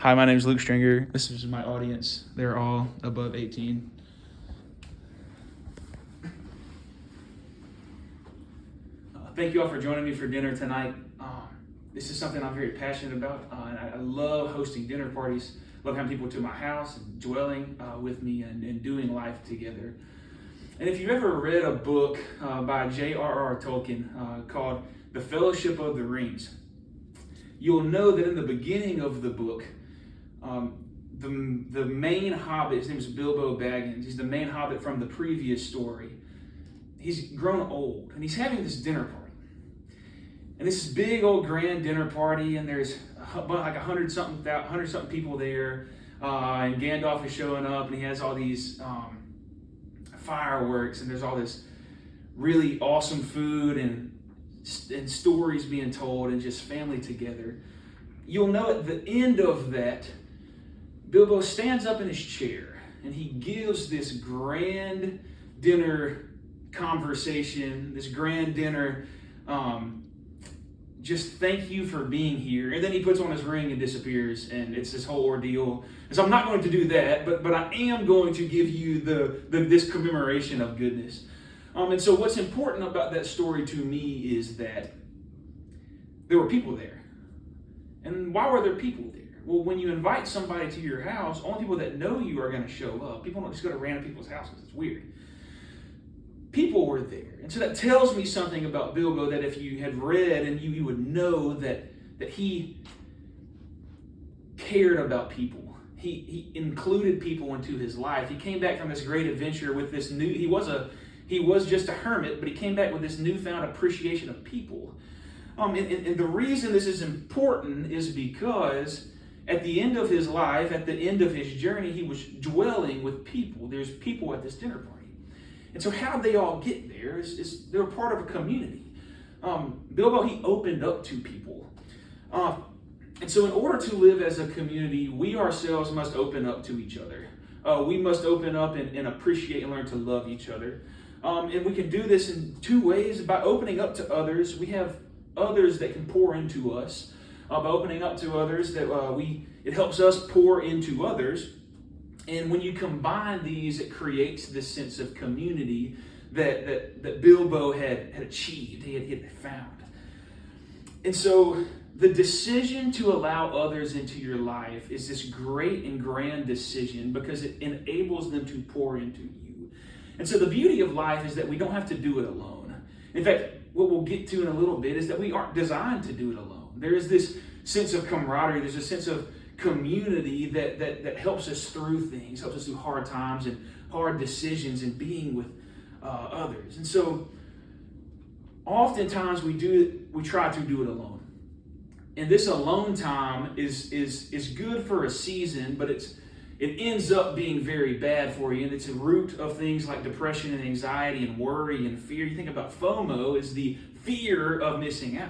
Hi, my name is Luke Stringer. This is my audience. They're all above 18. Thank you all for joining me for dinner tonight. This is something I'm very passionate about. And I love hosting dinner parties. Love having people to my house, and dwelling with me and doing life together. And if you've ever read a book by J.R.R. Tolkien called The Fellowship of the Rings, you'll know that in the beginning of the book, the main hobbit, his name is Bilbo Baggins, he's the main hobbit from the previous story. He's grown old, and he's having this dinner party. And this is big old grand dinner party, and there's like 100-something people there, and Gandalf is showing up, and he has all these fireworks, and there's all this really awesome food and stories being told, and just family together. You'll know at the end of that, Bilbo stands up in his chair, and he gives this grand dinner conversation, this grand dinner, just thank you for being here. And then he puts on his ring and disappears, and it's this whole ordeal. And so I'm not going to do that, but I am going to give you this commemoration of goodness. And so what's important about that story to me is that there were people there. And why were there people there? Well, when you invite somebody to your house, only people that know you are going to show up. People don't just go to random people's houses. It's weird. People were there. And so that tells me something about Bilbo, that if you had read, and you would know that he cared about people. He included people into his life. He came back from this great adventure with this new, he was just a hermit, but he came back with this newfound appreciation of people. And the reason this is important is because at the end of his life, at the end of his journey, he was dwelling with people. There's people at this dinner party. And so how they all get there is they're part of a community. Bilbo, he opened up to people. And so in order to live as a community, we ourselves must open up to each other. We must open up and appreciate and learn to love each other. And we can do this in two ways. By opening up to others, we have others that can pour into us. By opening up to others, that it helps us pour into others. And when you combine these, it creates this sense of community that Bilbo had achieved, he had found. And so the decision to allow others into your life is this great and grand decision because it enables them to pour into you. And so the beauty of life is that we don't have to do it alone. In fact, what we'll get to in a little bit is that we aren't designed to do it alone. There is this sense of camaraderie, there's a sense of community that helps us through things, helps us through hard times and hard decisions and being with others. And so oftentimes we try to do it alone. And this alone time is good for a season, but it ends up being very bad for you. And it's a root of things like depression and anxiety and worry and fear. You think about FOMO is the fear of missing out.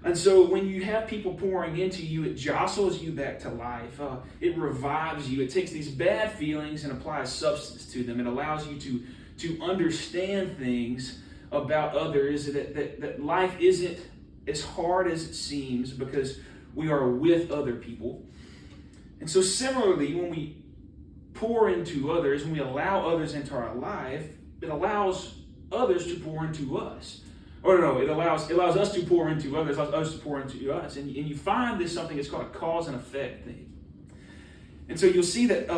And so when you have people pouring into you, it jostles you back to life. It revives you. It takes these bad feelings and applies substance to them. It allows you to understand things about others, that life isn't as hard as it seems because we are with other people. And so similarly, when we pour into others, when we allow others into our life, it allows others to pour into us. It allows us to pour into others, allows us to pour into us. And you find this something that's called a cause and effect thing. And so you'll see that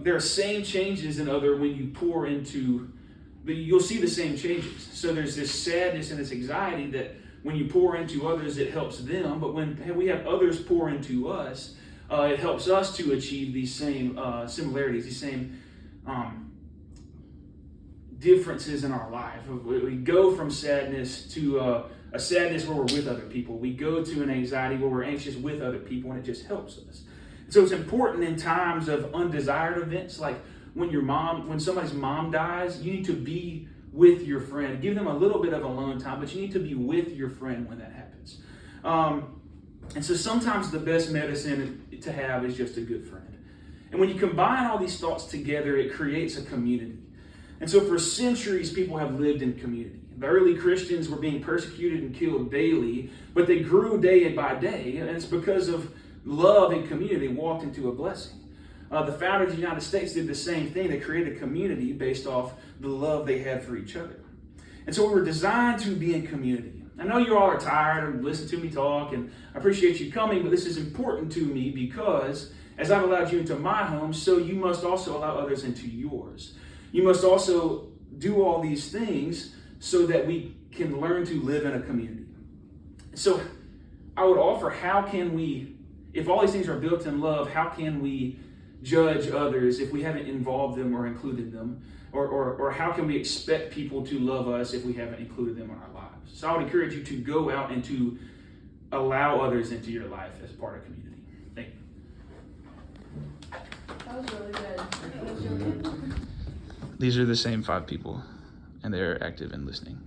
there are same changes in other when you pour into, you'll see the same changes. So there's this sadness and this anxiety that when you pour into others, it helps them. But when we have others pour into us, it helps us to achieve these same similarities, these same differences in our life. We go from sadness to a sadness where we're with other people. We go to an anxiety where we're anxious with other people, and it just helps us. So it's important in times of undesired events, like when somebody's mom dies, you need to be with your friend. Give them a little bit of alone time, but you need to be with your friend when that happens. And so sometimes the best medicine to have is just a good friend. And when you combine all these thoughts together, it creates a community. And so for centuries, people have lived in community. The early Christians were being persecuted and killed daily, but they grew day by day. And it's because of love and community walked into a blessing. The founders of the United States did the same thing. They created a community based off the love they had for each other. And so we were designed to be in community. I know you all are tired of listening to me talk, and I appreciate you coming, but this is important to me because as I've allowed you into my home, so you must also allow others into yours. You must also do all these things so that we can learn to live in a community. So I would offer, how can we, if all these things are built in love, how can we judge others if we haven't involved them or included them? Or how can we expect people to love us if we haven't included them in our lives? So I would encourage you to go out and to allow others into your life as part of community. Thank you. That was really good. That was really good. These are the same 5 people, and they're active and listening.